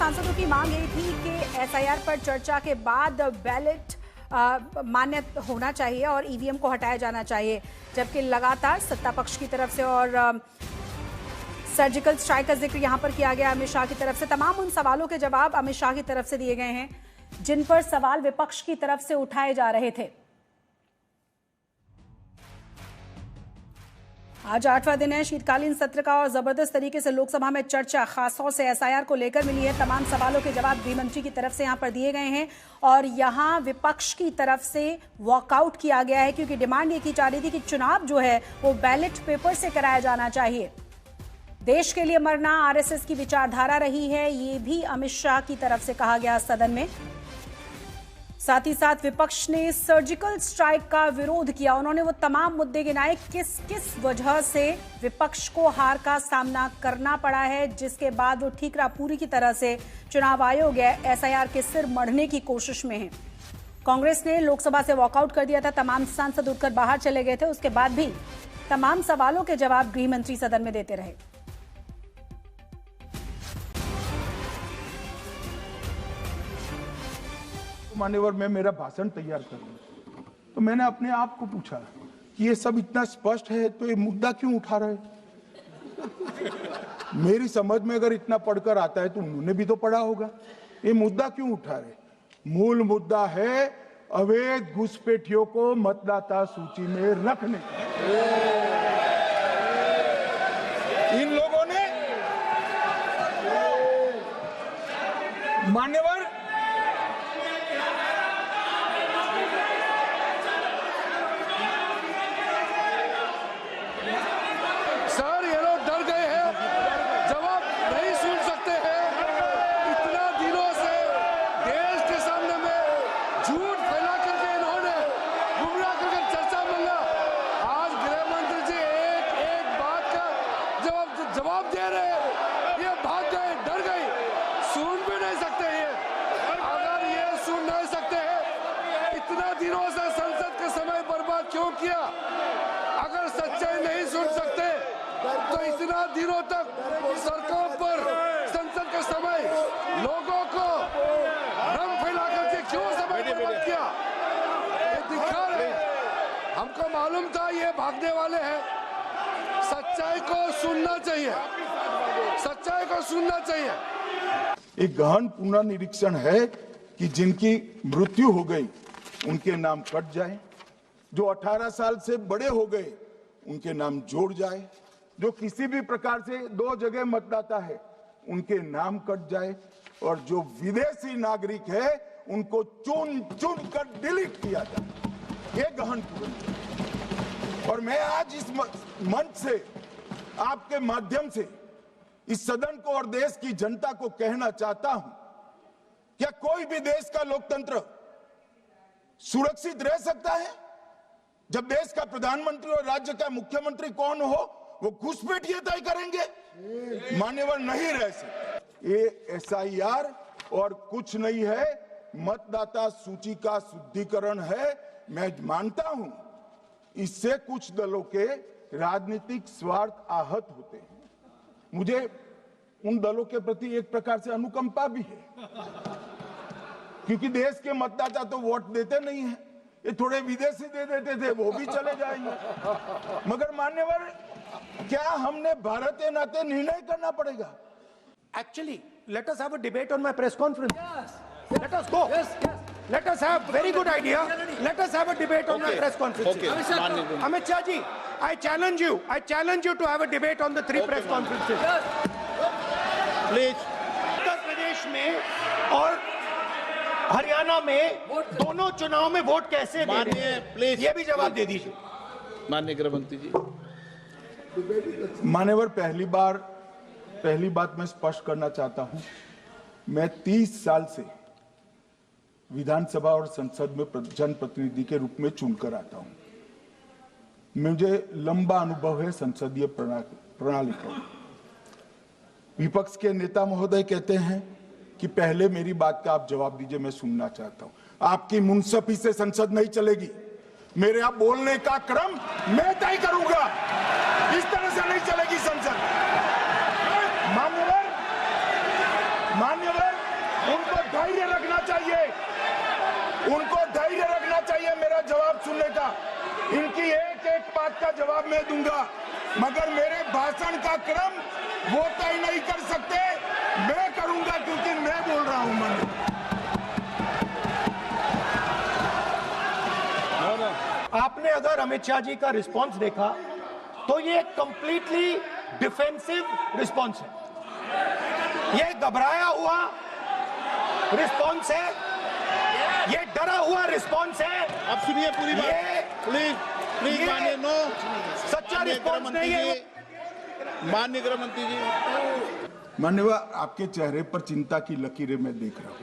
सांसदों की मांग ये थी कि एसआईआर पर चर्चा के बाद बैलेट मान्य होना चाहिए और ईवीएम को हटाया जाना चाहिए, जबकि लगातार सत्ता पक्ष की तरफ से और सर्जिकल स्ट्राइक का जिक्र यहां पर किया गया अमित शाह की तरफ से। तमाम उन सवालों के जवाब अमित शाह की तरफ से दिए गए हैं जिन पर सवाल विपक्ष की तरफ से उठाए जा रहे थे। आज 8वां दिन है शीतकालीन सत्र का और जबरदस्त तरीके से लोकसभा में चर्चा खासतौर से एसआईआर को लेकर मिली है। तमाम सवालों के जवाब गृह मंत्री की तरफ से यहां पर दिए गए हैं और यहां विपक्ष की तरफ से वॉकआउट किया गया है, क्योंकि डिमांड ये की जा रही थी कि चुनाव जो है वो बैलेट पेपर से कराया जाना चाहिए। देश के लिए मरना आरएसएस की विचारधारा रही है, ये भी अमित शाह की तरफ से कहा गया सदन में। साथ ही साथ विपक्ष ने सर्जिकल स्ट्राइक का विरोध किया। उन्होंने वो तमाम मुद्दे गिनाए किस किस वजह से विपक्ष को हार का सामना करना पड़ा है, जिसके बाद वो ठीकरा पूरी की तरह से चुनाव आयोग एसआईआर के सिर मढ़ने की कोशिश में है। कांग्रेस ने लोकसभा से वॉकआउट कर दिया था, तमाम सांसद उठकर बाहर चले गए थे। उसके बाद भी तमाम सवालों के जवाब गृह मंत्री सदन में देते रहे। मान्यवर मैं मेरा भाषण तैयार कर लूं, तो मैंने अपने आप को पूछा कि ये सब इतना स्पष्ट है तो ये मुद्दा क्यों उठा रहे। मेरी समझ में अगर इतना पढ़कर आता है तो उन्होंने भी तो पढ़ा होगा। ये मुद्दा क्यों उठा रहे। मूल मुद्दा है अवैध घुसपैठियों को मतदाता सूची में रखने। इन लोगों ने मान्यवर जवाब दे रहे हैं, ये भाग गए, डर गए, सुन भी नहीं सकते ये। अगर ये सुन नहीं सकते हैं, इतना दिनों से संसद का समय बर्बाद क्यों किया। अगर सच्चाई नहीं सुन सकते तो इतना दिनों तक सड़कों पर संसद का समय लोगों को रंग फैला करके क्यों समय बर्बाद किया। ये दिखा रहे, हमको मालूम था ये भागने वाले हैं। सच्चाई को सुनना चाहिए, सच्चाई को सुनना चाहिए। एक गहन पुनर्निरीक्षण है कि जिनकी मृत्यु हो गई उनके नाम कट जाए, जो 18 साल से बड़े हो गए उनके नाम जोड़ जाए, जो किसी भी प्रकार से 2 जगह मतदाता है उनके नाम कट जाए, और जो विदेशी नागरिक है उनको चुन चुन कर डिलीट किया जाए। ये गहन पुनर्निरीक्षण। और मैं आज इस मंच से आपके माध्यम से इस सदन को और देश की जनता को कहना चाहता हूं, क्या कोई भी देश का लोकतंत्र सुरक्षित रह सकता है जब देश का प्रधानमंत्री और राज्य का मुख्यमंत्री कौन हो वो घुसपैठिए तय करेंगे। मान्यवर नहीं रह सकते। ये एसआईआर और कुछ नहीं है, मतदाता सूची का शुद्धिकरण है। मैं मानता हूं इससे कुछ दलों के राजनीतिक स्वार्थ आहत होते हैं। मुझे उन दलों के प्रति एक प्रकार से अनुकंपा भी है, क्योंकि देश के मतदाता तो वोट देते नहीं हैं। ये थोड़े विदेशी दे देते थे, वो भी चले जाएंगे। मगर मान्यवर, क्या हमने भारत के नाते निर्णय करना पड़ेगा। Actually, let us have a debate on my press conference. Yes. Let us go. Yes. Let us have very good idea. Let us have a debate on my press conference. Okay. Amit Shah ji, I challenge you. I challenge you to have a debate on the 3 press conferences. Please. Uttar Pradesh में और हरियाणा में दोनों चुनाव में vote कैसे दे रहे हैं? Please ये भी जवाब दे दीजिए। माननीय गृह मंत्री जी। मान्यवर, पहली बात मैं स्पष्ट करना चाहता हूं, मैं 30 साल से विधानसभा और संसद में जनप्रतिनिधि के रूप में चुनकर आता हूं। मुझे लंबा अनुभव है संसदीय प्रणाली का। विपक्ष के नेता महोदय कहते हैं कि पहले मेरी बात का आप जवाब दीजिए, मैं सुनना चाहता हूं। आपकी मुनसफी से संसद नहीं चलेगी। मेरे आप बोलने का क्रम मैं तय करूंगा। इस तरह से नहीं चलेगी संसद। मान्यवर उनको धैर्य रखना चाहिए, उनको धैर्य रखना चाहिए मेरा जवाब सुनने का। इनकी एक एक बात का जवाब मैं दूंगा, मगर मेरे भाषण का क्रम वो तय नहीं कर सकते, मैं करूंगा क्योंकि मैं बोल रहा हूं। आपने अगर अमित शाह जी का रिस्पॉन्स देखा तो ये कंप्लीटली डिफेंसिव रिस्पॉन्स है, ये घबराया हुआ रिस्पॉन्स है, ये डरा हुआ रिस्पॉन्स है। अब सुनिए पूरी बात, प्लीज प्लीज माननीय नो, सच्चा रिस्पॉन्स नहीं है। माननीय गृह मंत्री जी, माननीय, आपके चेहरे पर चिंता की लकीरें मैं देख रहा हूं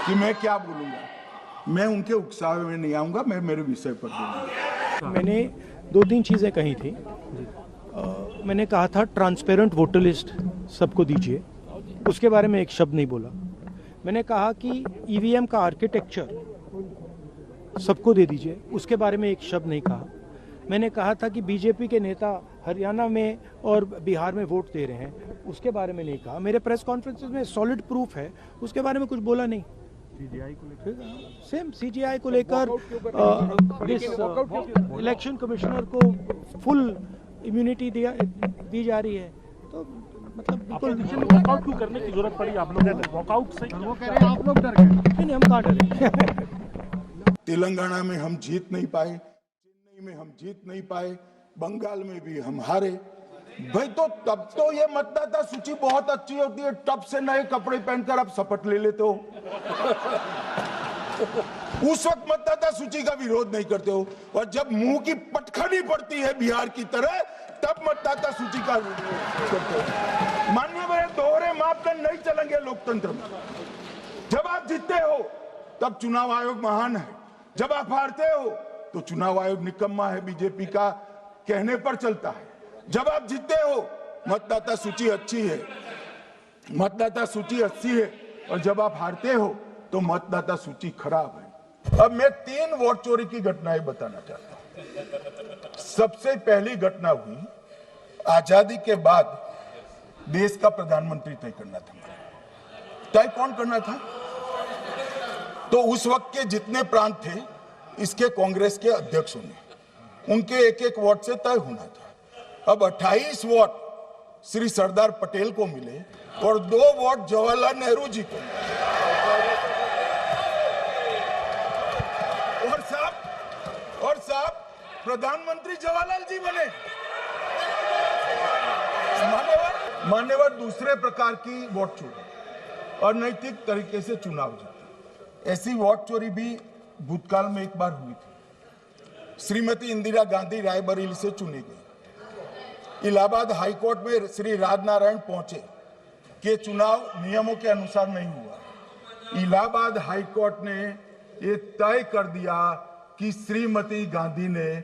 कि मैं क्या बोलूंगा। मैं उनके उकसावे में नहीं आऊंगा, मैं मेरे विषय पर बोलूंगा। मैंने 2-3 चीजें कही थी। मैंने कहा था ट्रांसपेरेंट वोटर लिस्ट सबको दीजिए, उसके बारे में एक शब्द नहीं बोला। मैंने कहा कि ईवीएम का आर्किटेक्चर सबको दे दीजिए, उसके बारे में एक शब्द नहीं कहा। मैंने कहा था कि बीजेपी के नेता हरियाणा में और बिहार में वोट दे रहे हैं, उसके बारे में नहीं कहा। मेरे प्रेस कॉन्फ्रेंसेस में सॉलिड प्रूफ है, उसके बारे में कुछ बोला नहीं। सीजीआई को लेकर सेम सीजीआई को लेकर इलेक्शन कमिश्नर को फुल इम्यूनिटी दी जा रही है, तो मतलब बिल्कुल वॉकआउट क्यों करने की जरूरत पड़ी आप लोगों को? वॉकआउट से वो कह रहे हैं आप लोग डर गए। नहीं, हम कहाँ डरे। तेलंगाना में हम जीत नहीं पाए, चेन्नई में हम जीत नहीं पाए, बंगाल में भी हम हारे भाई। तो तब तो ये मतदाता सूची बहुत अच्छी होती है, तब से नए कपड़े पहनकर आप शपथ ले लेते हो। उस वक्त मतदाता सूची का विरोध नहीं करते हो, और जब मुंह की पटखनी पड़ती है बिहार की तरह, तब मतदाता सूची का विरोध करते हो। माननीय, मेरे दोहरे मापदंड नहीं चलेंगे लोकतंत्र में। जब आप जीतते हो तब चुनाव आयोग महान है, जब आप हारते हो तो चुनाव आयोग निकम्मा है, बीजेपी का कहने पर चलता है। जब आप जीतते हो मतदाता सूची अच्छी है, मतदाता सूची अच्छी है, और जब आप हारते हो तो मतदाता सूची खराब है। अब मैं 3 वोट चोरी की घटनाएं बताना चाहता हूं। सबसे पहली घटना हुई आजादी के बाद, देश का प्रधानमंत्री तय करना था। तय कौन करना था? तो उस वक्त के जितने प्रांत थे, इसके कांग्रेस के अध्यक्षों ने, उनके एक एक वोट से तय होना था। अब 28 वोट श्री सरदार पटेल को मिले और 2 वोट जवाहरलाल नेहरू जी को मिले। और साहब प्रधानमंत्री जवाहरलाल जी बने। मान्यवर दूसरे प्रकार की वोट चोरी और नैतिक तरीके से चुनाव जीता, ऐसी वोट चोरी भी भूतकाल में एक बार हुई थी। श्रीमती इंदिरा गांधी रायबरेली से चुनी गई। इलाहाबाद हाईकोर्ट में श्री राजनारायण पहुंचे कि चुनाव नियमों के अनुसार नहीं हुआ। इलाहाबाद हाईकोर्ट ने ये तय कर दिया कि श्रीमती गांधी ने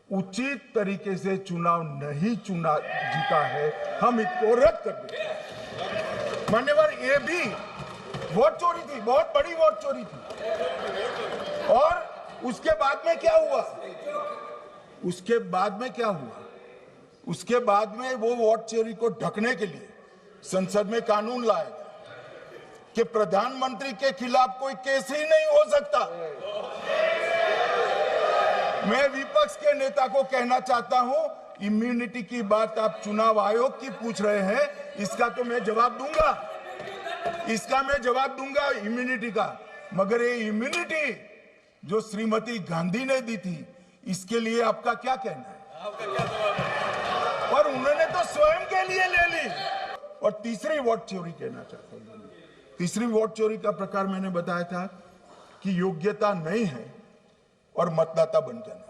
उचित तरीके से चुनाव नहीं जीता है, हम इसको रद्द कर देते। मान्यवर, ये भी वोट चोरी थी, बहुत बड़ी वोट चोरी थी। और उसके बाद में क्या हुआ? उसके बाद में वो वोट चोरी को ढकने के लिए संसद में कानून लाया गया कि प्रधानमंत्री के खिलाफ कोई केस ही नहीं हो सकता। मैं विपक्ष के नेता को कहना चाहता हूं, इम्यूनिटी की बात आप चुनाव आयोग की पूछ रहे हैं, इसका तो मैं जवाब दूंगा, इम्यूनिटी का। मगर ये इम्यूनिटी जो श्रीमती गांधी ने दी थी, इसके लिए आपका क्या कहना है? और उन्होंने तो स्वयं के लिए ले ली। और तीसरी वोट चोरी कहना चाहता हूं। तीसरी वोट चोरी का प्रकार मैंने बताया था कि योग्यता नहीं है और मतदाता बन जाना।